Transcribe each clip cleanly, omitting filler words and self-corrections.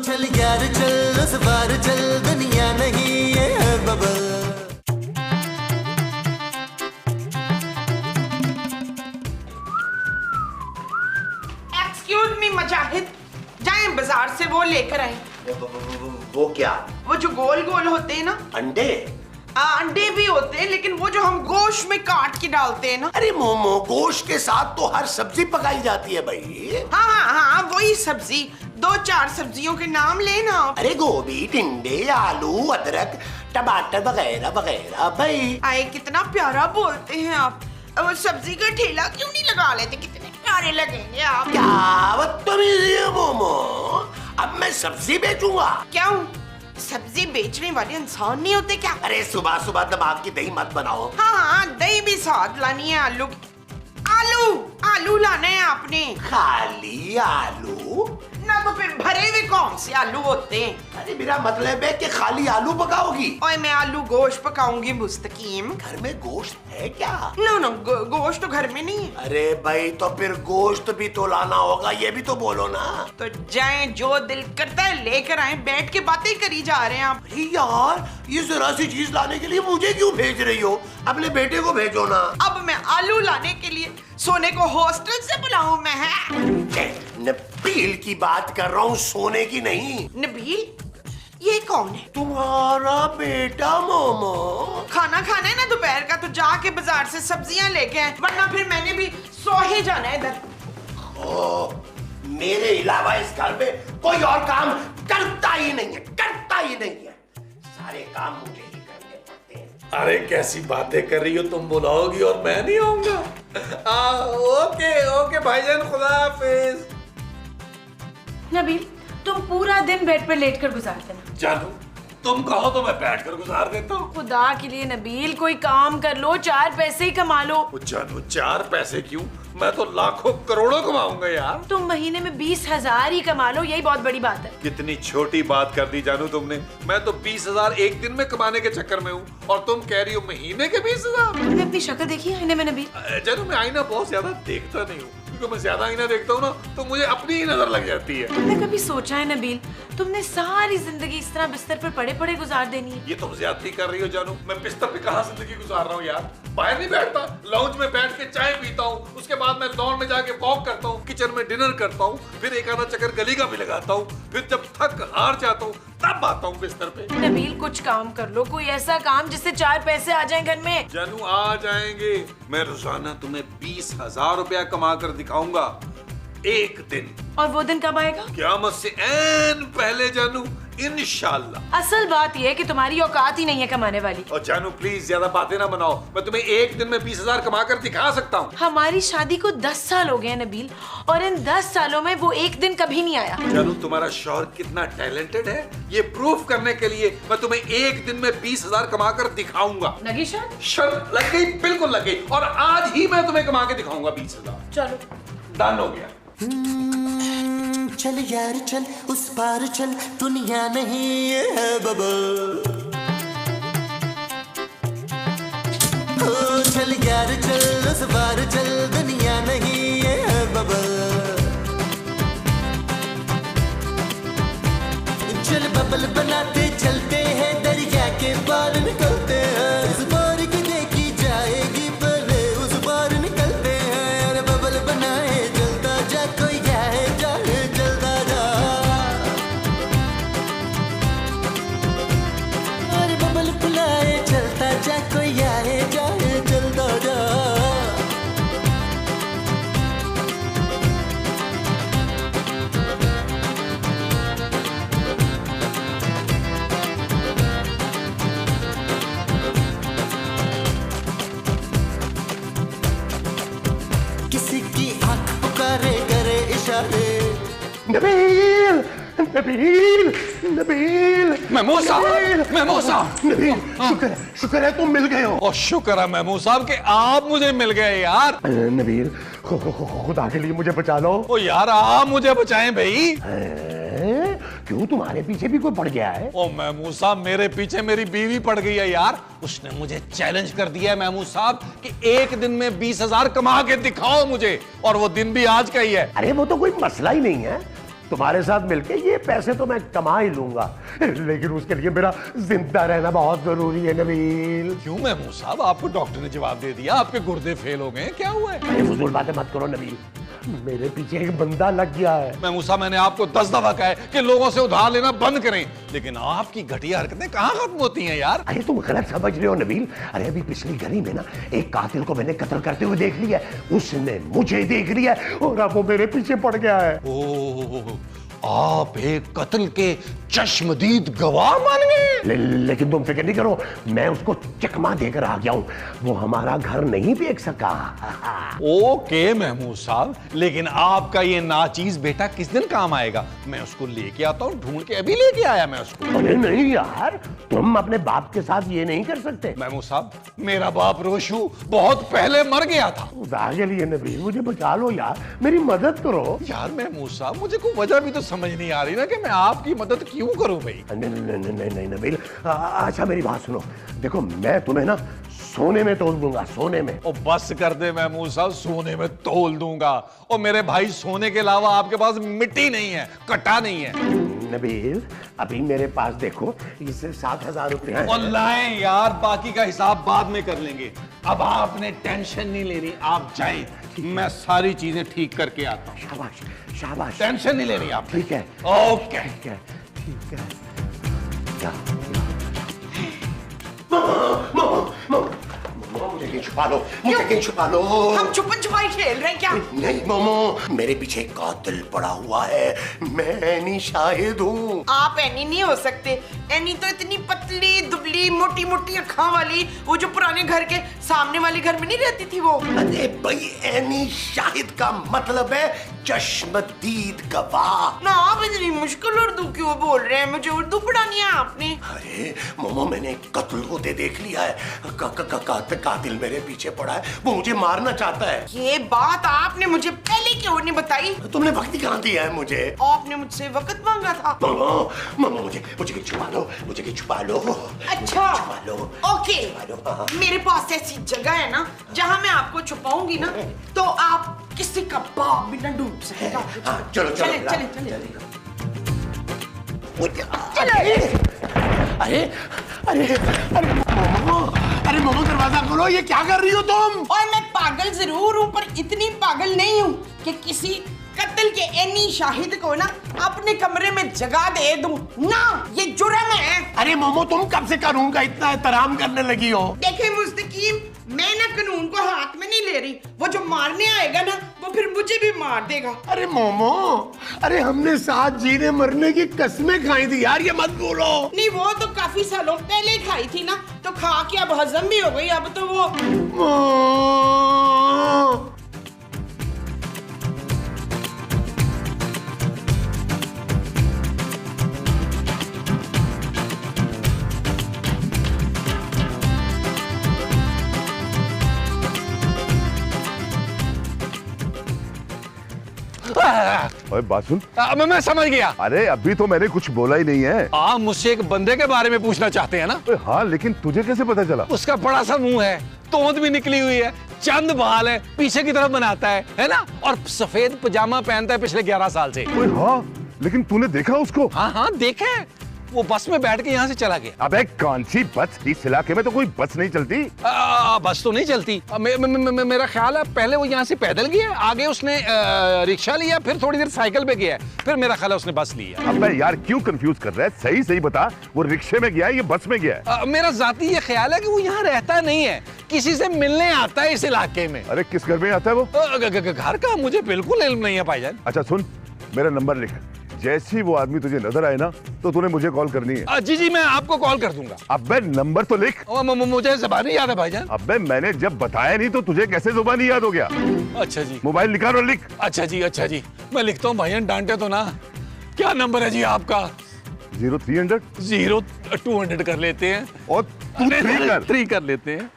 चल यार चल उस बार चल, दुनिया नहीं ये है बबल। एक्सक्यूज मी मुजाहिद, जाएं बाजार से वो लेकर आए। वो क्या? वो जो गोल गोल होते हैं ना। अंडे? अंडे भी होते हैं, लेकिन वो जो हम गोश्त में काट के डालते हैं ना। अरे मोमो, गोश्त के साथ तो हर सब्जी पकाई जाती है भाई। हाँ, वही सब्जी। 2-4 सब्जियों के नाम लेना। अरे गोभी, टिंडे, आलू, अदरक, टमाटर वगैरह वगैरह भाई। आए कितना प्यारा बोलते हैं आप। वो सब्जी का ठेला क्यों नहीं लगा लेते? कितने प्यारे लगेंगे आप। क्या बदतमीजी है मोमो, अब मैं सब्जी बेचूंगा? क्यों? सब्जी बेचने वाले इंसान नहीं होते क्या? अरे सुबह सुबह दिमाग की दही मत बनाओ। हाँ, दही भी साथ लानी है। आलू लाना है आपने। खाली आलू ना तो फिर भरे हुए कौन से आलू होते हैं? अरे मेरा मतलब है कि खाली आलू पकाओगी। ओए मैं आलू गोश्त पकाऊंगी मुस्तकीम। घर में गोश्त है क्या? नो, गोश्त तो घर में नहीं है। अरे भाई तो फिर गोश्त भी तो लाना होगा, ये भी तो बोलो ना। तो जाएं, जो दिल करता है लेकर आए। बैठ के बातें करी जा रहे हैं आप। अरे यार, ये जरा सी चीज लाने के लिए मुझे क्यों भेज रही हो? अपने बेटे को भेजो ना। अब मैं आलू लाने के लिए सोने को हॉस्टल से बुलाऊं मैं? है नबील की बात कर रहा हूँ, सोने की नहीं। नबील? ये कौन है? तुम्हारा बेटा मोमो। खाना खाना है ना दोपहर का, तो जाके बाजार से सब्जियां लेके आए, वरना फिर मैंने भी सो ही जाना है इधर। ओह, मेरे अलावा इस घर में कोई और काम करता ही नहीं है, करता ही नहीं है। सारे काम मुझे ही करने पड़ते हैं। अरे कैसी बातें कर रही हो तुम, बुलाओगी और मैं नहीं आऊंगा? ओके भाईजान, खुदा हाफिज। नबील, तुम पूरा दिन बेड पर लेटकर गुजार देना। जानू, तुम कहो तो मैं बैठकर गुजार देता हूँ। खुदा के लिए नबील, कोई काम कर लो, 4 पैसे ही कमा लो। जानू, 4 पैसे क्यों, मैं तो लाखों करोड़ों कमाऊंगा यार। तुम महीने में 20,000 ही कमा लो, यही बहुत बड़ी बात है। कितनी छोटी बात कर दी जानू तुमने। मैं तो 20,000 एक दिन में कमाने के चक्कर में हूँ, और तुम कह रही हो महीने के 20,000। तुमने अपनी शक्ल देखी है आईने में नबील? जानू, मैं आईना बहुत ज्यादा देखता नहीं हूँ, क्योंकि मैं ज्यादा आईना देखता हूँ ना तो मुझे अपनी ही नजर लग जाती है। तुमने कभी सोचा है नबील, तुमने सारी जिंदगी इस तरह बिस्तर पर पड़े पड़े गुजार देनी है? ये तुम ज्यादती कर रही हो जानू। मैं बिस्तर पे कहाँ जिंदगी गुजार रहा हूँ यार। बाहर नहीं बैठता, लाउंज में बैठ के चाय पीता हूँ, उसके बाद मैं लॉन में जाके वॉक करता हूँ, किचन में डिनर करता हूँ, फिर एक आधा चक्कर गली का भी लगाता हूँ, फिर जब थक हार जाता हूँ तब आता हूँ बिस्तर पे। नबील, कुछ काम कर लो, कोई ऐसा काम जिससे 4 पैसे आ जाएं घर में। जानू, आ जाएंगे। मैं रोजाना तुम्हें 20,000 रुपया कमा कर दिखाऊंगा, एक दिन। और वो दिन कब आएगा? क़यामत से ऐन पहले जानू, इंशाल्लाह। असल बात यह है कि तुम्हारी औकात ही नहीं है कमाने वाली। और जानू प्लीज ज्यादा बातें ना बनाओ, मैं तुम्हें एक दिन में 20,000 कमा कर दिखा सकता हूँ। हमारी शादी को 10 साल हो गए हैं नबील, और इन 10 सालों में वो एक दिन कभी नहीं आया। जानू, तुम्हारा शौहर कितना टैलेंटेड है, ये प्रूफ करने के लिए मैं तुम्हें एक दिन में 20,000 कमा कर दिखाऊंगा। लगी शर्त? शर्त लग गई, बिल्कुल लग गई, और आज ही मैं तुम्हें कमा के दिखाऊंगा 20,000। चलो, डन हो गया। चल यार चल उस पार चल, दुनिया नहीं ये है बबल। चल यार चल उस पार चल, दुनिया नहीं ये है बबल। चल बबल बनाते चलते हैं, दरिया के पार निकलते हैं। उस पार की देखी जाएगी पहले, उस पार निकलते हैं। अरे बबल बनाए चलता जा, कोई जाए जाए चलता जा। अरे बबल बुलाए चलता जा, कोई आए जाए चलता जा। किसी की आंख पुकारे करे इशारे। नबील, नबील, नबील, महमूद साहब, नबील, शुक्र है तुम मिल गए हो। और शुक्र है महमूद साहब कि आप मुझे मिल गए यार। नबील, खुदा के लिए मुझे बचा लो। ओ यार, आप मुझे बचाएं भाई। क्यों, तुम्हारे पीछे भी कोई पड़ गया है? ओ महमूद साहब, मेरे पीछे मेरी बीवी पड़ गई है यार। उसने मुझे चैलेंज कर दिया है महमूद साहब कि एक दिन में 20,000 कमा के दिखाओ मुझे, और वो दिन भी आज का ही है। अरे वो तो कोई मसला ही नहीं है, तुम्हारे साथ मिलके ये पैसे तो मैं कमा ही लूंगा, लेकिन उसके लिए मेरा जिंदा रहना बहुत जरूरी है नबील। क्यों महमूद साहब, आपको डॉक्टर ने जवाब दे दिया, आपके गुर्दे फेल हो गए, क्या हुआ है? अरे फजूल बातें मत करो नबील, मेरे पीछे एक बंदा लग गया है। महमूद साहब, मैंने आपको 10 दफा कहा है कि लोगों से उधार लेना बंद करें, लेकिन आपकी घटिया हरकतें कहाँ खत्म होती हैं यार? अरे तुम गलत समझ रहे हो नबील। अरे अभी पिछली गली में ना एक कातिल को मैंने कत्ल करते हुए देख लिया, उसने मुझे देख लिया और अब वो मेरे पीछे पड़ गया है। ओह, आप एक कत्ल के चश्मदीद गवाह बन गए। लेकिन तुम फिक्र नहीं करो, मैं उसको चकमा देकर आ गया हूं, वो हमारा घर नहीं बेच सका। ओके महमूद साहब, लेकिन आपका ये नाचीज बेटा किस दिन काम आएगा? मैं उसको लेके आता हूँ, ढूंढ के अभी लेके आया मैं उसको। अरे नहीं यार, तुम अपने बाप के साथ ये नहीं कर सकते। महमूद साहब, मेरा बाप रोशू बहुत पहले मर गया था। खुदा के लिए नबील मुझे बचा लो यार, मेरी मदद करो। यार महमूद साहब, मुझे कोई वजह भी तो समझ नहीं आ रही ना कि मैं आपकी मदद क्यों करूं भाई? नहीं नबील, अच्छा मेरी बात सुनो, देखो मैं तुम्हें ना सोने में तोल दूंगा, सोने में। ओ बस कर दे महमूद साहब, सोने में तोल दूंगा। और मेरे भाई, सोने के अलावा आपके पास मिट्टी नहीं है, कटा नहीं है। नबील अभी मेरे पास देखो, इससे 7,000 रुपए हैं। और लाएं यार, बाकी का हिसाब बाद में कर लेंगे। अब आपने टेंशन नहीं लेनी, आप जाएं, मैं सारी चीजें ठीक करके आता हूँ। शाबाश शाबाश, टेंशन नहीं लेनी आप। ठीक है ओके। ठीक है ठीक है। क्या मुझे कहीं छुपा लो, मुझे कहीं छुपा लो। हम छुपन छुपाई खेल रहे हैं क्या? नहीं मोमो, मेरे पीछे कातिल पड़ा हुआ है, मैं एनी शाहिद हूँ। आप एनी नहीं हो सकते। एनी तो इतनी पतली दुबली मोटी मोटी अखां वाली, वो जो पुराने घर के सामने वाले घर में नहीं रहती थी वो। अरे भाई, एनी शाहिद का मतलब है चश्मदीद गवाह। ना आप इतनी मुश्किल उर्दू क्यों बोल रहे हैं? मुझे उर्दू पढ़ानी है आपने। अरे मोमो, मैंने कत्ल होते देख लिया है, कातिल मेरे पीछे पड़ा है, वो मुझे मारना चाहता है। ये बात आपने मुझे पहले क्यों नहीं बताई? तुमने वक्त कहाँ दिया है मुझे? आपने मुझसे वक्त मांगा था। मामा मुझे कहीं छुपा लो, मुझे कहीं छुपा लो। अच्छा छुपा लो। ओके, छुपा लो, हाँ। मेरे पास ऐसी जगह है ना जहाँ मैं आपको छुपाऊंगी ना, तो आप किसी का बाप भी न डूब सकेगा। हाँ, चलो चलो चले चले चले। अरे अरे अरे मोमो, दरवाजा खोलो, ये क्या कर रही हो तुम? और मैं पागल जरूर हूँ, पर इतनी पागल नहीं हूँ कि किसी कत्ल के एनी शाहिद को ना अपने कमरे में जगह दे दूं ना, ये जुर्म है। अरे मोमो, तुम कब से कानून का इतना एहतराम करने लगी हो? देखे मुस्तकीम, मैं ना कानून को हाथ में नहीं ले रही, वो जो मारने आएगा ना वो फिर मुझे भी मार देगा। अरे मोमो, अरे हमने साथ जीने मरने की कसमें खाई थी यार, ये मत बोलो। नहीं, वो तो काफी सालों पहले खाई थी ना, तो खा के अब हजम भी हो गई, अब तो वो। ओए बात सुन। मैं समझ गया। अरे अभी तो मैंने कुछ बोला ही नहीं है। आप मुझसे एक बंदे के बारे में पूछना चाहते हैं ना? हाँ, लेकिन तुझे कैसे पता चला? उसका बड़ा सा मुंह है, तोंद भी निकली हुई है, चंद बाल है, पीछे की तरफ बनाता है ना, और सफेद पजामा पहनता है पिछले 11 साल से। ओए हाँ, लेकिन तूने देखा उसको? हाँ हाँ देखे, वो बस में बैठ के यहाँ से चला गया। अबे कौन सी बस? इस इलाके में तो कोई बस नहीं चलती। बस तो नहीं चलती। मेरा ख्याल है पहले वो यहाँ से पैदल गया, आगे उसने रिक्शा लिया, फिर थोड़ी देर साइकिल पे गया, फिर मेरा ख्याल है उसने बस लिया। अबे यार क्यों कंफ्यूज कर रहा है? सही सही बता, वो रिक्शे में गया है या बस में गया है? मेरा जाती ये ख्याल है कि वो यहाँ रहता नहीं है, किसी से मिलने आता है इस इलाके में। अरे किस घर में आता है वो? घर का मुझे बिल्कुल इल्म नहीं है भाईजान। अच्छा सुन, मेरा नंबर लिख, जैसे ही वो आदमी तुझे नजर आए ना तो तूने मुझे कॉल करनी है। जी मैं आपको कॉल कर दूंगा। अबे नंबर तो लिख। मुझे ज़बानी याद है भाईजान। अबे मैंने जब बताया नहीं तो तुझे कैसे ज़ुबानी याद हो गया? अच्छा जी। मोबाइल निकाल और लिख। अच्छा जी मैं लिखता हूँ भाईजान, डांटे तो ना। क्या नंबर है जी आपका? 0300 0200 कर लेते हैं, और तू 3 कर लेते हैं।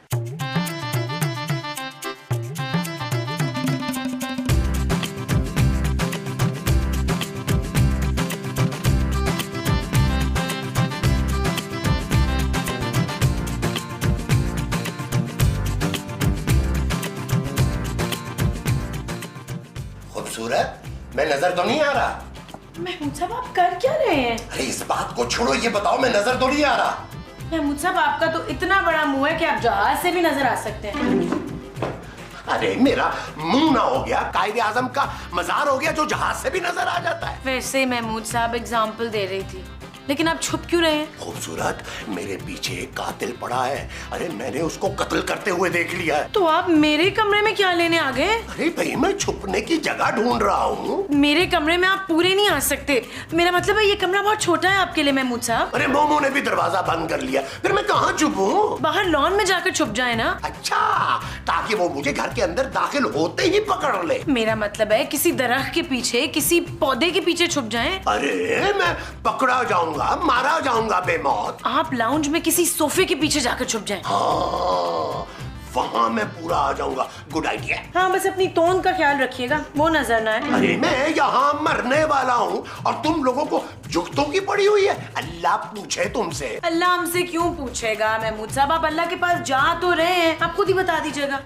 खूबसूरत, मैं नजर तो नहीं आ रहा? महमूद साहब आप कर क्या रहे हैं? अरे इस बात को छोड़ो, ये बताओ मैं नजर तो नहीं आ रहा? महमूद साहब आपका तो इतना बड़ा मुंह है कि आप जहाज से भी नजर आ सकते हैं। अरे मेरा मुंह ना हो गया कायदे आजम का मजार हो गया जो जहाज से भी नजर आ जाता है। वैसे महमूद साहब एग्जाम्पल दे रही थी, लेकिन आप छुप क्यों रहे हैं? खूबसूरत, मेरे पीछे एक कातिल पड़ा है। अरे मैंने उसको कत्ल करते हुए देख लिया है। तो आप मेरे कमरे में क्या लेने आ गए? अरे भाई मैं छुपने की जगह ढूंढ रहा हूँ। मेरे कमरे में आप पूरे नहीं आ सकते। मेरा मतलब है ये कमरा बहुत छोटा है आपके लिए महमूद साहब। अरे मोमो ने भी दरवाजा बंद कर लिया, फिर मैं कहाँ छुपूं? बाहर लॉन में जाकर छुप जाए ना। अच्छा, ताकि वो मुझे घर के अंदर दाखिल होते ही पकड़ ले। मेरा मतलब है किसी दरख्त के पीछे, किसी पौधे के पीछे छुप जाएं। अरे मैं पकड़ा जाऊंगा, मारा जाऊंगा बेमौत। आप लाउंज में किसी सोफे के पीछे जाकर छुप जाएं। हाँ, वहाँ मैं पूरा आ जाऊंगा। Good idea. हाँ, बस अपनी टोन का ख्याल रखिएगा, वो नजर ना आए। अरे मैं यहाँ मरने वाला हूँ और तुम लोगों को जुगतों की पड़ी हुई है। अल्लाह पूछे तुमसे। अल्लाह हमसे क्यों पूछेगा महमूद साहब? आप अल्लाह के पास जा तो रहे हैं, आप खुद ही बता दीजिएगा।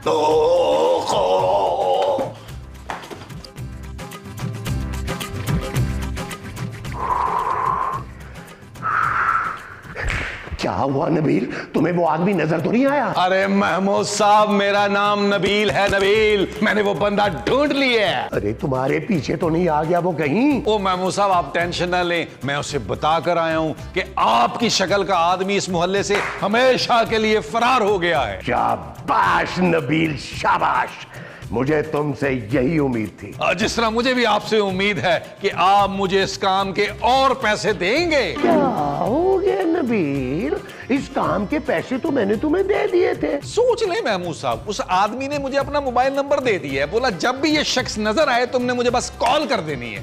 क्या हुआ नबील, तुम्हें वो आदमी नजर तो नहीं आया? अरे महमूद साहब, मेरा नाम नबील है, नबील। मैंने वो बंदा ढूंढ लिया है। अरे तुम्हारे पीछे तो नहीं आ गया वो कहीं? ओ महमूद साहब, आप टेंशन ना लें, मैं उसे बता कर आया हूं कि आपकी शक्ल का आदमी इस मोहल्ले से हमेशा के लिए फरार हो गया है। शाबाश नबील, शाबाश। मुझे तुमसे यही उम्मीद थी। जिस तरह मुझे भी आपसे उम्मीद है कि आप मुझे इस काम के और पैसे देंगे। क्या हो गया नबील, इस काम के पैसे तो मैंने तुम्हें दे दिए थे। सोच ले महमूद साहब, उस आदमी ने मुझे अपना मोबाइल नंबर दे दिया है, बोला जब भी ये शख्स नजर आए तुमने मुझे बस कॉल कर देनी है।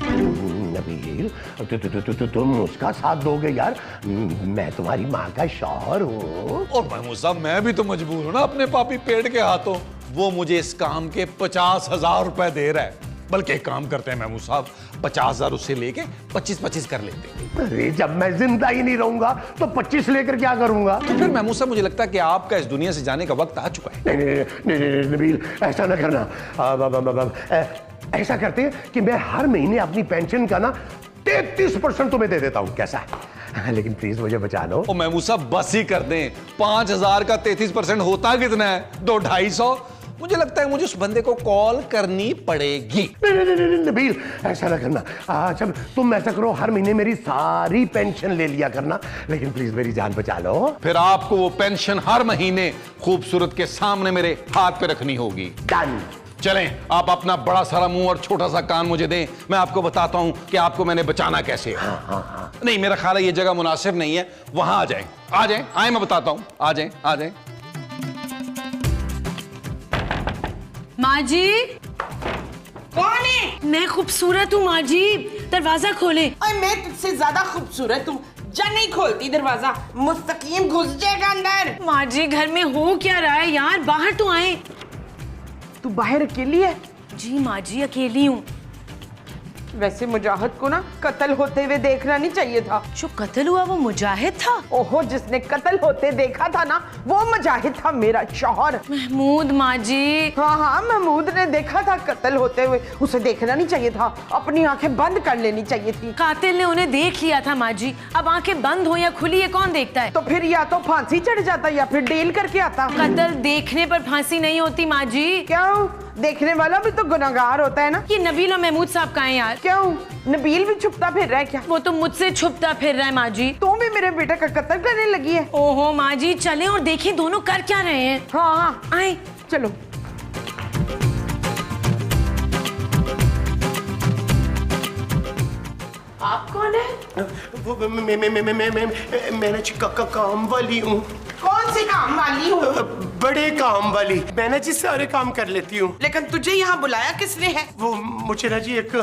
नबील, तुम उसका साथ दोगे यार? मैं तुम्हारी माँ का शौहर हूँ। और महमूद साहब, मैं भी तो मजबूर हूं ना अपने पापी पेट के हाथों। वो मुझे इस काम के 50,000 रुपए दे रहा है। बल्कि एक काम करते हैं महमूद साहब, 50,000 उससे लेके 25-25 कर लेते हैं। अरे जब मैं जिंदा ही नहीं रहूंगा तो 25 लेकर क्या करूंगा? तो फिर महमूद साहब, मुझे लगता है कि आपका इस दुनिया से जाने का वक्त आ चुका है। नहीं, नबील, ऐसा ना करना। ऐसा करते हैं कि मैं हर महीने अपनी पेंशन का ना 33% तुम्हें दे देता हूँ, कैसा है? लेकिन प्लीज मुझे बचा लो। ओ महमूद साहब, बस ही कर दें। 5,000 का 33% होता कितना है? 200-250। मुझे लगता है मुझे उस बंदे को कॉल करनी पड़ेगी। नहीं, नबील, ऐसा ना करना। अच्छा तुम ऐसा करो, हर महीने मेरी सारी पेंशन ले लिया करना, लेकिन प्लीज मेरी जान बचा लो। फिर आपको वो पेंशन हर महीने खूबसूरत के सामने मेरे हाथ पे रखनी होगी। डन। चलें, आप अपना बड़ा सारा मुंह और छोटा सा कान मुझे दें, मैं आपको बताता हूं कि आपको मैंने बचाना कैसे है। हाँ। नहीं, मेरा ख्याल है ये जगह मुनासिब नहीं है, वहां आ जाएं। आ जाएं, आए, मैं बताता हूं। आ जाएं, आ जाएं। माँ जी। कौन है? मैं खूबसूरत हूँ माँ जी, दरवाजा खोले। और मैं तुझसे ज्यादा खूबसूरत हूँ। जा, नहीं खोलती दरवाजा, मुस्तकीम घुस जाएगा अंदर। माँ जी, घर में हो क्या रहा है यार? बाहर तो आए। तू बाहर अकेली है? जी माँ जी, अकेली हूँ। वैसे मुजाहिद को ना कत्ल होते हुए देखना नहीं चाहिए था। जो कत्ल हुआ वो मुजाहिद था? ओहो, जिसने कत्ल होते देखा था ना वो मुजाहिद था, मेरा शौहर। महमूद माँ जी। हाँ, महमूद ने देखा था कत्ल होते हुए, उसे देखना नहीं चाहिए था, अपनी आंखें बंद कर लेनी चाहिए थी। कातिल ने उन्हें देख लिया था माँ जी, अब आंखें बंद हो या खुली ये कौन देखता है? तो फिर या तो फांसी चढ़ जाता या फिर डील करके आता। कत्ल देखने पर फांसी नहीं होती माँ जी। क्यों? देखने वाला भी तो गुनाहगार होता है ना। ये नबील और महमूद साहब कहाँ हैं यार? क्यों? नबील भी छुपता फिर रहा है क्या? वो तो मुझसे छुपता फिर रहा है माँ जी। तू भी मेरे बेटे का कत्ल करने लगी है? ओहो माँ जी, चलें और देखें दोनों कर क्या रहे हैं। हाँ, आए। चलो। आप कौन है? वो मैं काम वाली हूँ। कौन सी काम वाली हूँ? बड़े काम वाली। मैंने जी सारे काम कर लेती हूँ। लेकिन तुझे यहाँ बुलाया किसने है? वो मुझे ना जी एक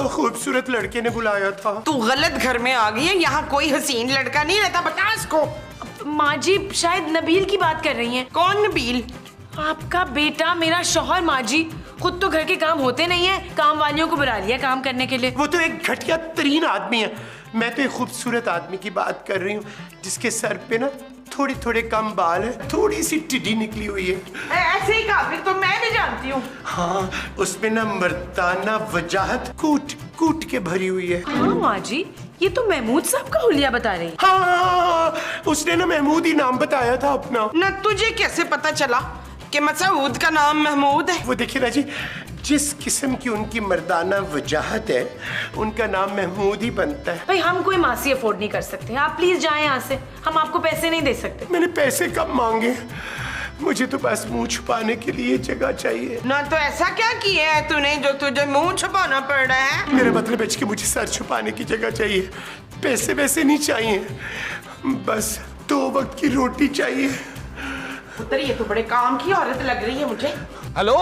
खूबसूरत लड़के ने बुलाया था। तू गलत घर में आ गई है, यहाँ कोई हसीन लड़का नहीं रहता, बता इसको। माँ जी, शायद नबील की बात कर रही हैं। कौन नबील? आपका बेटा, मेरा शौहर। माँ जी, खुद तो घर के काम होते नहीं है, काम वालियों को बुला लिया काम करने के लिए। वो तो एक घटिया तरीन आदमी है। मैं तो एक खूबसूरत आदमी की बात कर रही हूँ जिसके सर पे ना थोड़े थोड़े कम बाल है, थोड़ी सी टिड्डी निकली हुई है। ऐसे ही काफी तो मैं भी जानती हूँ। हाँ, उसमें ना मर्दाना वजाहत कूट कूट के भरी हुई है। हाँ माँ जी, ये तो महमूद साहब का हुलिया बता रही है। हाँ, उसने ना महमूद ही नाम बताया था अपना। ना तुझे कैसे पता चला कि मसूद का नाम महमूद है? वो देखिए ना जी, जिस किस्म की उनकी मर्दाना वजाहत है, उनका नाम महमूद ही बनता है। भाई हम कोई मासी अफोर्ड नहीं कर सकते, आप प्लीज जाएं यहाँ से, हम आपको पैसे नहीं दे सकते। मैंने पैसे कब मांगे? मुझे तो बस मुंह छुपाने के लिए जगह चाहिए। ना तो ऐसा क्या किया है तूने जो तुझे मुंह छुपाना पड़ रहा है? मेरा मतलब है कि मुझे सर छुपाने की जगह चाहिए, पैसे वैसे नहीं चाहिए, बस 2 वक्त की रोटी चाहिए। पुत्र ये तो बड़े काम की औरत लग रही है मुझे। हेलो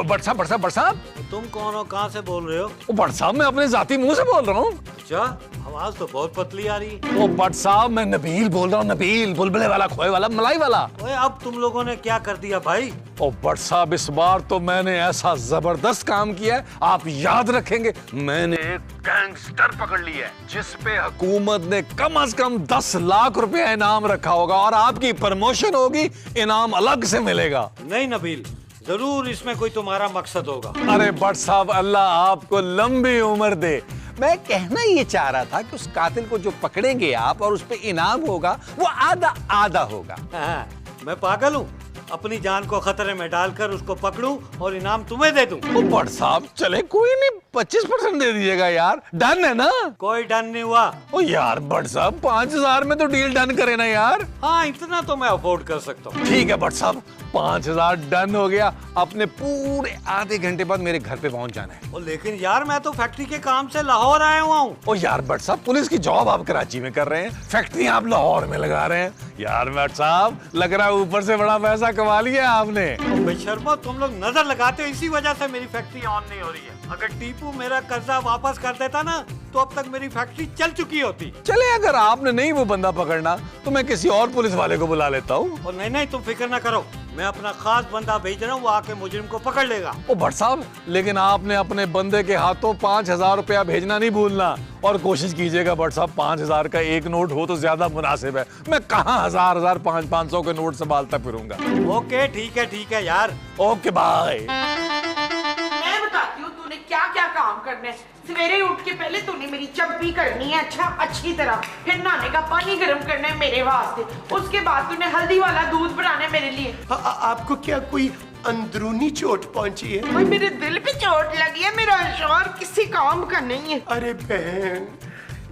बट साहब तुम कौन हो, कहाँ से बोल रहे हो? बट साहब मैं अपने जाती मुंह से बोल रहा हूँ। अच्छा, आवाज तो बहुत पतली आ रही। ओ बट साहब मैं नबील बोल रहा हूँ, नबील, बुलबुले वाला, खोए वाला, मलाई वाला। ओए अब तुम लोगों ने क्या कर दिया भाई? ओ बट साहब इस बार तो मैंने ऐसा जबरदस्त काम किया है, आप याद रखेंगे। मैंने एक गैंगस्टर पकड़ लिया है जिस पे हुकूमत ने कम से कम 10 लाख रुपया इनाम रखा होगा और आपकी प्रमोशन होगी, इनाम अलग से मिलेगा। नहीं नबील, जरूर इसमें कोई तुम्हारा मकसद होगा। अरे बट साहब अल्लाह आपको लंबी उम्र दे। मैं कहना ये चाह रहा था कि उस कातिल को जो पकड़ेंगे आप और उस पे इनाम होगा वो आधा आधा होगा। हाँ, मैं पागल हूँ? अपनी जान को खतरे में डालकर उसको पकड़ूं और इनाम तुम्हें दे दूं? ओ बट साहब चले कोई नहीं, 25% दे दीजिएगा यार, डन है ना? कोई डन नहीं हुआ। ओ यार बट साहब 5000 में तो डील डन करे ना यार। हाँ इतना तो मैं अफोर्ड कर सकता हूँ। ठीक है बट साहब 5000 डन हो गया, अपने पूरे आधे घंटे बाद मेरे घर पे पहुंच जाना है। ओ लेकिन यार मैं तो फैक्ट्री के काम से लाहौर आया हुआ हूँ। ओ यार बट साहब पुलिस की जॉब आप कराची में कर रहे हैं, फैक्ट्री आप लाहौर में लगा रहे हैं। यार बट साहब लग रहा है ऊपर से बड़ा पैसा कमा लिया आपने। बेशर्मो तुम लोग नजर लगाते हो, इसी वजह से मेरी फैक्ट्री ऑन नहीं हो रही है। अगर टीपू मेरा कर्जा वापस कर देता ना तो अब तक मेरी फैक्ट्री चल चुकी होती। चले अगर आपने नहीं वो बंदा पकड़ना तो मैं किसी और पुलिस वाले को बुला लेता हूँ। और नहीं तुम फिक्र ना करो, मैं अपना खास बंदा भेज रहा हूँ, वो आके मुजरिम को पकड़ लेगा। ओ भट्ट साहब लेकिन आपने अपने बंदे के हाथों 5000 रुपया भेजना नहीं भूलना और कोशिश कीजिएगा भट्ट साहब 5000 का एक नोट हो तो ज्यादा मुनासिब है। मैं कहाँ 1000 500 के नोट संभालता फिरूंगा। ओके ठीक है यार। Okay bye. मैं बताती हूँ तूने क्या क्या काम करने हैं। सवेरे उठ के पहले तूने मेरी चम्पी करनी है अच्छी तरह, फिर नहाने का पानी गर्म करना है मेरे वास्ते, उसके बाद तूने हल्दी वाला दूध बनाना है मेरे लिए। आपको क्या कोई अंदरूनी चोट पहुंची है? भाई मेरे दिल पे चोट लगी है, मेरा शौहर किसी काम का नहीं है। अरे बहन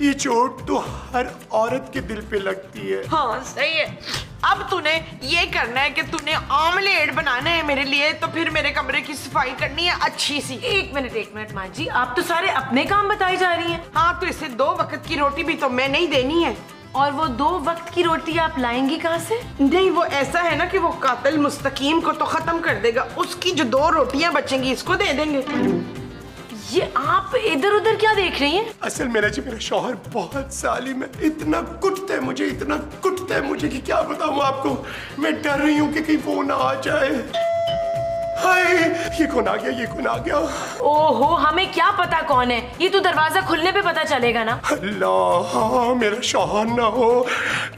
ये चोट तो हर औरत के दिल पे लगती है। हाँ सही है। अब तूने ये करना है कि तूने आमलेट बनाना है मेरे लिए, तो फिर मेरे कमरे की सफाई करनी है अच्छी सी। एक मिनट माँ जी, आप तो सारे अपने काम बताई जा रही हैं। हाँ तो इसे 2 वक्त की रोटी भी तो मैं नहीं देनी है। और वो 2 वक्त की रोटी आप लाएंगी कहाँ से? नहीं वो ऐसा है ना कि वो कातिल मुस्तकीम को तो खत्म कर देगा, उसकी जो 2 रोटियां बचेंगी इसको दे देंगे। ये आप इधर उधर क्या देख रही हैं? असल में जी मेरा शौहर बहुत जालिम है, इतना कुटता है मुझे कि क्या बताऊं आपको। मैं डर रही हूँ कि कहीं वो ना आ जाए। हाय ये कौन आ गया? ओहो हमें क्या पता कौन है, ये तो दरवाजा खुलने पे पता चलेगा ना। अल्लाह मेरा शौहर ना हो,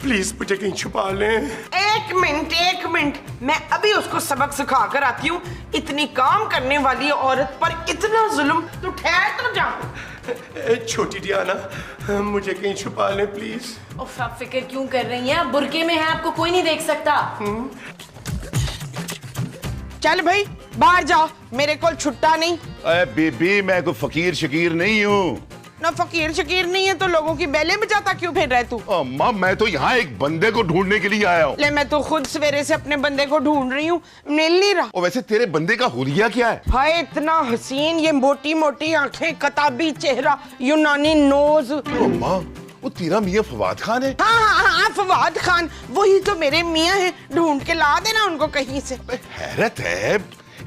प्लीज मुझे कहीं छुपा लें। एक मिनट मैं अभी उसको सबक सिखा कर आती हूँ। इतनी काम करने वाली औरत पर इतना जुल्म, तो ठहर तो जा। छोटी डियाना मुझे कहीं छुपा लें प्लीज। आप फिक्र क्यों कर रही हैं, आप बुर्के में हैं, आपको कोई नहीं देख सकता। चल भाई बाहर जाओ, मेरे को छुट्टा नहीं। अरे बीबी मैं कोई फकीर शकीर नहीं हूँ। ना फकीर शकीर नहीं है तो लोगों की बेलें बजाता क्यों फिर रहे तू? अम्मा मैं तो यहाँ एक बंदे को ढूंढने के लिए आया हूँ। ले मैं तो खुद सवेरे से अपने बंदे को ढूंढ रही हूँ, मिल नहीं रहा। और वैसे तेरे बंदे का हुलिया क्या है? हाय इतना हसीन, ये मोटी मोटी आंखें, कताबी चेहरा, यूनानी नोज। अम्मा वो तेरा मियाँ फवाद खान है? हाँ फवाद खान, वही तो मेरे मियाँ हैं, ढूंढ के ला देना उनको कहीं से। हैरत है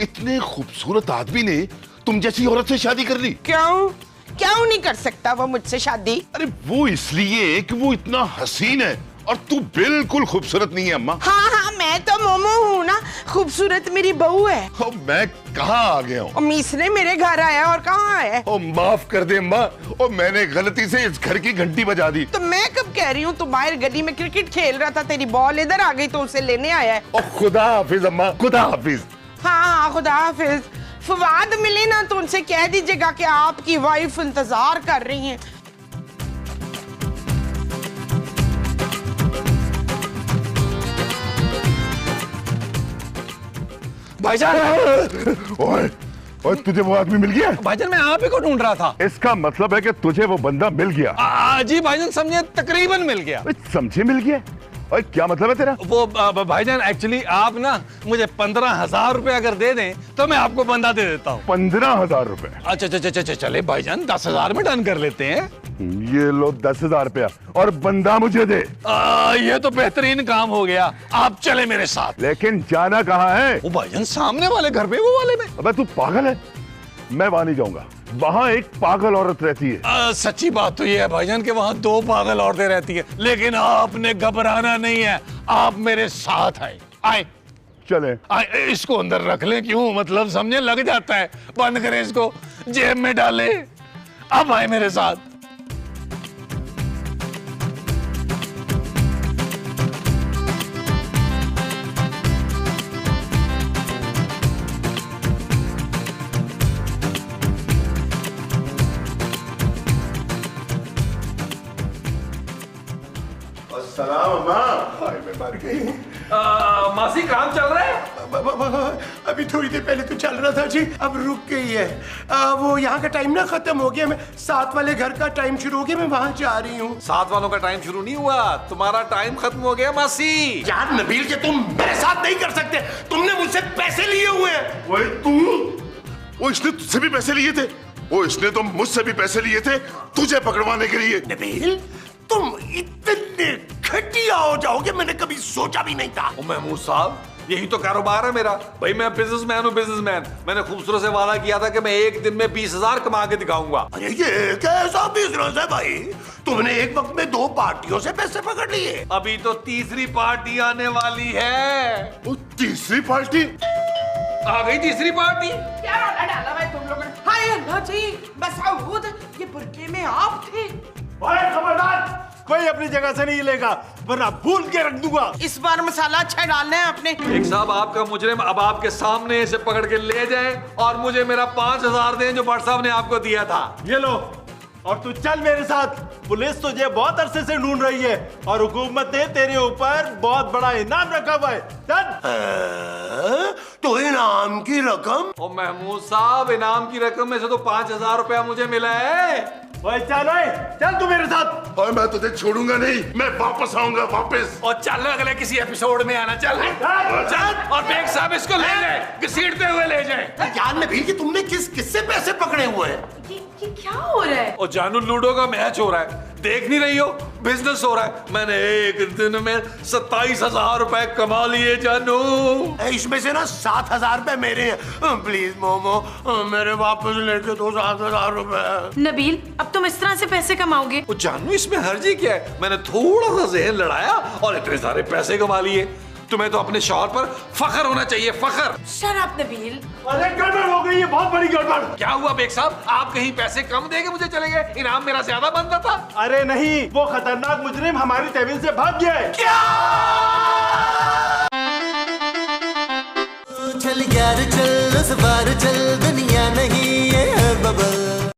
इतने खूबसूरत आदमी ने तुम जैसी औरत से शादी कर ली। क्यों नहीं कर सकता वो मुझसे शादी? अरे वो इसलिए कि वो इतना हसीन है और तू बिल्कुल खूबसूरत नहीं है अम्मा। हाँ मैं तो मोमो हूँ ना, खूबसूरत मेरी बहू है। और मैं कहाँ आ गया हूँ? मीसने मेरे घर आया और कहाँ आया? ओ माफ कर दे अम्मा, और मैंने गलती से इस घर की घंटी बजा दी। तो मैं कब कह रही हूँ, तू बाहर गली में क्रिकेट खेल रहा था, तेरी बॉल इधर आ गई तो उसे लेने आया है। ओ खुदा हाफिज अम्मा, खुदा हाफिज। हाँ खुदा हाफिज। फवाद मिले ना तो उनसे कह दीजिएगा कि आपकी वाइफ इंतजार कर रही है। भाईजान, ओए ओए, तुझे वो आदमी मिल गया? भाईजान मैं आप ही को ढूंढ रहा था। इसका मतलब है कि तुझे वो बंदा मिल गया? जी भाईजान, समझे तकरीबन मिल गया। समझे मिल गया? और क्या मतलब है तेरा? वो भाईजान एक्चुअली आप ना मुझे 15,000 रुपए अगर दे दें तो मैं आपको बंदा दे देता हूँ। 15,000 रुपए? अच्छा चले भाईजान, 10,000 में डन कर लेते हैं। ये लो 10,000 रुपया और बंदा मुझे दे। ये तो बेहतरीन काम हो गया, आप चले मेरे साथ। लेकिन जाना कहाँ है? वो भाईजान सामने वाले घर पे, वो वाले में। अबे तू पागल है, मैं वहां नहीं जाऊंगा। वहां एक पागल औरत रहती है। सच्ची बात तो ये है भाईजान कि वहाँ 2 पागल औरतें रहती है, लेकिन आपने घबराना नहीं है, आप मेरे साथ आए। आए चले। इसको अंदर रख ले, क्यों मतलब समझे, लग जाता है। बंद करें इसको, जेब में डाले। अब आए मेरे साथ। सलाम अम्मा। हाय मैं मर गई। मासी काम चल रहा है? अभी थोड़ी देर पहले तो चल रहा था जी, अब रुक गई है। वो यहाँ का टाइम ना खत्म हो गया, मैं 7 वाले घर का टाइम शुरू हो गया, मैं वहाँ जा रही हूँ। 7 वालों का टाइम शुरू नहीं हुआ, तुम्हारा टाइम खत्म हो गया मासी। यार नबील के तुम मेरे साथ नहीं कर सकते, तुमने मुझसे पैसे लिए हुए हैं। वही तू? वो इसने तुझसे भी पैसे लिए थे? वो इसने तो मुझसे भी पैसे लिए थे तुझे पकड़वाने के लिए। नबील तुम इतने घटिया हो जाओगे मैंने कभी सोचा भी नहीं था। महमूद साहब, यही तो कारोबार है मेरा। भाई मैं बिजनेसमैन हूँ, बिजनेसमैन। मैंने खूबसूरत से वादा किया था कि मैं एक दिन में 20,000 कमा के दिखाऊंगा। अरे ये कैसा बिजनेस है भाई? तुमने एक वक्त में 2 पार्टियों से पैसे पकड़ लिए। अभी तो तीसरी पार्टी आने वाली है। वो तीसरी पार्टी आ गई? तीसरी पार्टी क्या रौला डाला भाई तुम लोगों ने? हाय अल्लाह जी, मसऊद ये बुरके में आप थे। खबरदार, कोई अपनी जगह से नहीं लेगा वरना भूल के रख दूंगा। इस बार मसाला अच्छा डालना है आपने। एक साहब, आपका मुजरिम अब आपके सामने से पकड़ के ले जाए और मुझे मेरा 5,000 दें जो भट्ट साहब ने आपको दिया था। ये लो, और तू चल मेरे साथ। पुलिस तुझे बहुत अरसे से ढूंढ रही है और हुकूमत ने तेरे ऊपर बहुत बड़ा इनाम रखा हुआ है। चल। तो इनाम की रकम? ओ महमूद साहब, इनाम की रकम में से तो 5,000 रुपया मुझे मिला है। ओए चल तू मेरे साथ। और मैं तुझे छोड़ूंगा नहीं, मैं वापस आऊंगा, वापस। और चल अगले किसी एपिसोड में आना। चल चल, और बेग साहब इसको ले जाए, घसीटते हुए ले जाए। यार नबील कि तुमने किससे पैसे पकड़े हुए हैं? ये क्या हो रहा है? और जानू, लूडो का मैच हो रहा है, देख नहीं रही हो? बिजनेस हो रहा है। मैंने एक दिन में 27,000 रुपए कमा लिए जानू। इसमें से ना 7,000 रुपए मेरे हैं। प्लीज मोमो मेरे वापस लेके दो 7,000 रुपए। नबील, अब तुम इस तरह से पैसे कमाओगे? वो जानू, इसमें हर्जी क्या है? मैंने थोड़ा सा जहन लड़ाया और इतने सारे पैसे कमा लिए। तुम्हें तो अपने शौहर पर फख्र होना चाहिए, फख्र। Shut up Nabeel. अरे गड़बड़ हो गई है, बहुत बड़ी गड़बड़। क्या हुआ बेग साहब? आप कहीं पैसे कम देके मुझे चले गए? इनाम मेरा ज्यादा बनता था। अरे नहीं, वो खतरनाक मुजरिम हमारी टेबल से भाग गया है। क्या? चल यार चल, उस बार चल, दुनिया नहीं ये है बबल।